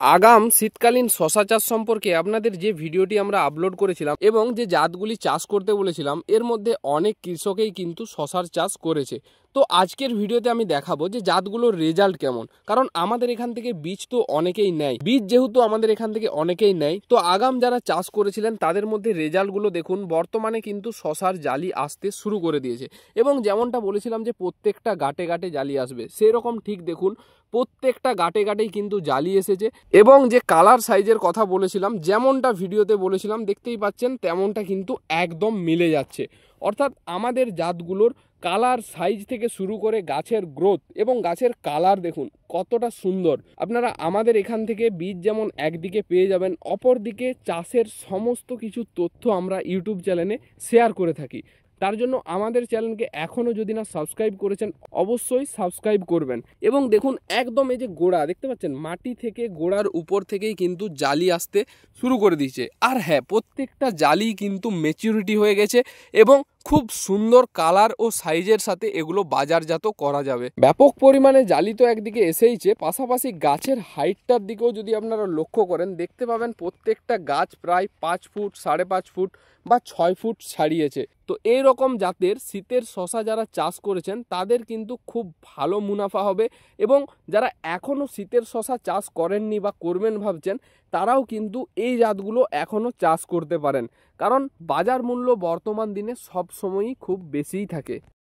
আগাম শীতকালীন শশা চাষ সম্পর্কে আপনাদের যে ভিডিওটি আমরা আপলোড করেছিলাম এবং যে জাতগুলি চাষ করতে বলেছিলাম এর মধ্যে অনেক কৃষকেই কিন্তু শশার চাষ করেছে। তো আজকের ভিডিওতে আমি দেখাবো যে জাতগুলোর রেজাল্ট কেমন, কারণ আমাদের এখান থেকে বীজ তো অনেকেই নেয়, বীজ যেহেতু আমাদের এখান থেকে অনেকেই নেয়, তো আগাম যারা চাষ করেছিলেন তাদের মধ্যে রেজাল্টগুলো দেখুন। বর্তমানে কিন্তু শশার জালি আসতে শুরু করে দিয়েছে এবং যেমনটা বলেছিলাম যে প্রত্যেকটা গাটে গাটে জালি আসবে, সেরকম ঠিক দেখুন প্রত্যেকটা গাটে গাটেই কিন্তু জালি এসেছে। এবং যে কালার সাইজের কথা বলেছিলাম, যেমনটা ভিডিওতে বলেছিলাম দেখতেই পাচ্ছেন তেমনটা কিন্তু একদম মিলে যাচ্ছে। অর্থাৎ আমাদের জাতগুলোর কালার সাইজ থেকে শুরু করে গাছের গ্রোথ এবং গাছের কালার দেখুন কতটা সুন্দর। আপনারা আমাদের এখান থেকে বীজ যেমন একদিকে পেয়ে যাবেন, অপরদিকে চাষের সমস্ত কিছু তথ্য আমরা ইউটিউব চ্যানেলে শেয়ার করে থাকি। তার জন্য আমাদের চ্যানেলকে এখনও যদি না সাবস্ক্রাইব করেছেন অবশ্যই সাবস্ক্রাইব করবেন। এবং দেখুন একদম এই যে গোড়া দেখতে পাচ্ছেন, মাটি থেকে গোড়ার উপর থেকেই কিন্তু জালি আসতে শুরু করে দিয়েছে। আর হ্যাঁ, প্রত্যেকটা জালি কিন্তু ম্যাচুরিটি হয়ে গেছে এবং খুব সুন্দর কালার ও সাইজের সাথে এগুলো বাজারজাত করা যাবে। ব্যাপক পরিমাণে জালি তো একদিকে এসেইছে, পাশাপাশি গাছের হাইটটার দিকেও যদি আপনারা লক্ষ্য করেন দেখতে পাবেন প্রত্যেকটা গাছ প্রায় 5 ফুট, 5.5 ফুট বা 6 ফুট ছাড়িয়েছে। তো এই রকম জাতের শীতের শশা যারা চাষ করেছেন তাদের কিন্তু খুব ভালো মুনাফা হবে। এবং যারা এখনও শীতের শশা চাষ করেননি বা করবেন ভাবছেন, তারাও কিন্তু এই জাতগুলো এখনও চাষ করতে পারেন, কারণ বাজার মূল্য বর্তমান দিনে সব সময়ই খুব বেশিই থাকে।